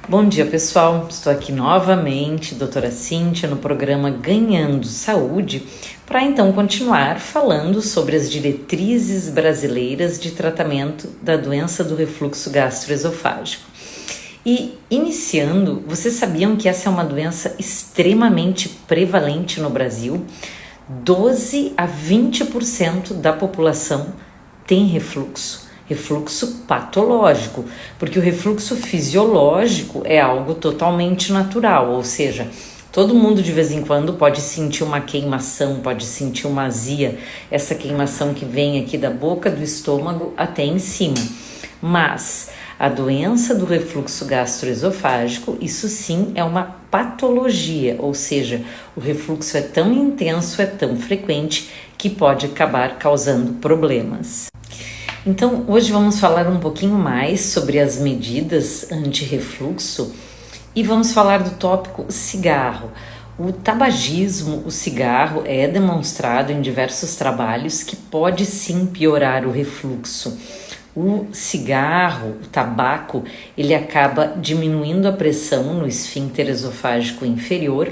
Bom dia, pessoal. Estou aqui novamente, doutora Cíntia, no programa Ganhando Saúde, para então continuar falando sobre as diretrizes brasileiras de tratamento da doença do refluxo gastroesofágico. E iniciando, vocês sabiam que essa é uma doença extremamente prevalente no Brasil? 12 a 20% da população tem refluxo patológico, porque o refluxo fisiológico é algo totalmente natural, ou seja, todo mundo de vez em quando pode sentir uma queimação, pode sentir uma azia, essa queimação que vem aqui da boca do estômago até em cima. Mas a doença do refluxo gastroesofágico, isso sim é uma patologia, ou seja, o refluxo é tão intenso, é tão frequente que pode acabar causando problemas. Então, hoje vamos falar um pouquinho mais sobre as medidas anti-refluxo e vamos falar do tópico cigarro. O tabagismo, o cigarro, é demonstrado em diversos trabalhos que pode sim piorar o refluxo. O cigarro, o tabaco, ele acaba diminuindo a pressão no esfíncter esofágico inferior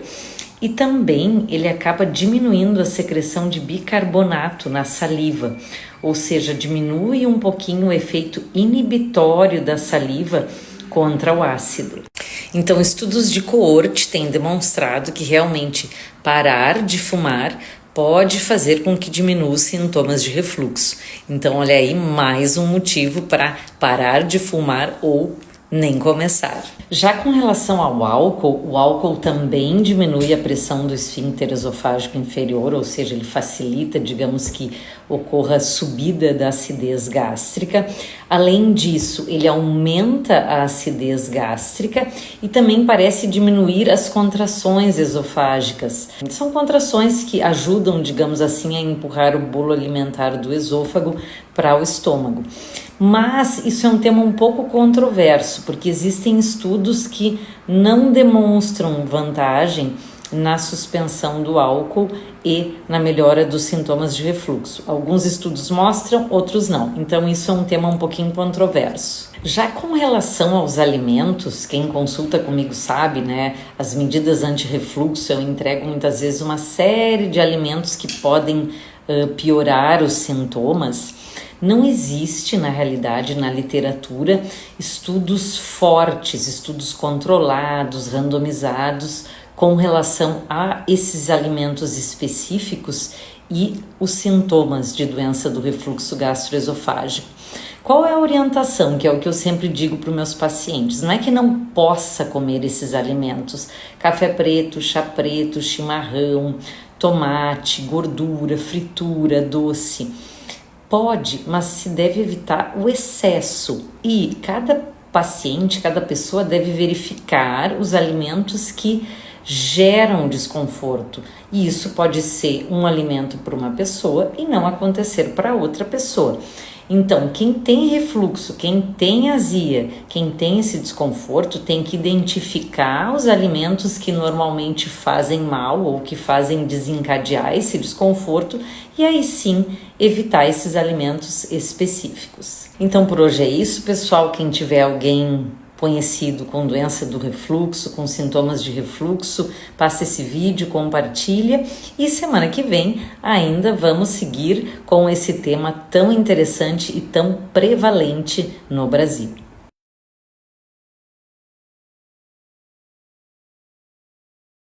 e também ele acaba diminuindo a secreção de bicarbonato na saliva, ou seja, diminui um pouquinho o efeito inibitório da saliva contra o ácido. Então, estudos de coorte têm demonstrado que realmente parar de fumar pode fazer com que diminua os sintomas de refluxo. Então, olha aí, mais um motivo para parar de fumar ou nem começar. Já com relação ao álcool, o álcool também diminui a pressão do esfíncter esofágico inferior, ou seja, ele facilita, digamos que ocorra a subida da acidez gástrica. Além disso, ele aumenta a acidez gástrica e também parece diminuir as contrações esofágicas. São contrações que ajudam, digamos assim, a empurrar o bolo alimentar do esôfago para o estômago. Mas isso é um tema um pouco controverso, porque existem estudos que não demonstram vantagem na suspensão do álcool e na melhora dos sintomas de refluxo. Alguns estudos mostram, outros não. Então isso é um tema um pouquinho controverso. Já com relação aos alimentos, quem consulta comigo sabe, né? As medidas anti-refluxo, eu entrego muitas vezes uma série de alimentos que podem piorar os sintomas. Não existe, na realidade, na literatura, estudos fortes, estudos controlados, randomizados com relação a esses alimentos específicos e os sintomas de doença do refluxo gastroesofágico. Qual é a orientação, que é o que eu sempre digo para os meus pacientes? Não é que não possa comer esses alimentos, café preto, chá preto, chimarrão, tomate, gordura, fritura, doce. Pode, mas se deve evitar o excesso e cada paciente, cada pessoa deve verificar os alimentos que geram desconforto. E isso pode ser um alimento para uma pessoa e não acontecer para outra pessoa. Então, quem tem refluxo, quem tem azia, quem tem esse desconforto, tem que identificar os alimentos que normalmente fazem mal ou que fazem desencadear esse desconforto e aí sim evitar esses alimentos específicos. Então, por hoje é isso, pessoal. Quem tiver alguém conhecido com doença do refluxo, com sintomas de refluxo, passa esse vídeo, compartilha e semana que vem ainda vamos seguir com esse tema tão interessante e tão prevalente no Brasil.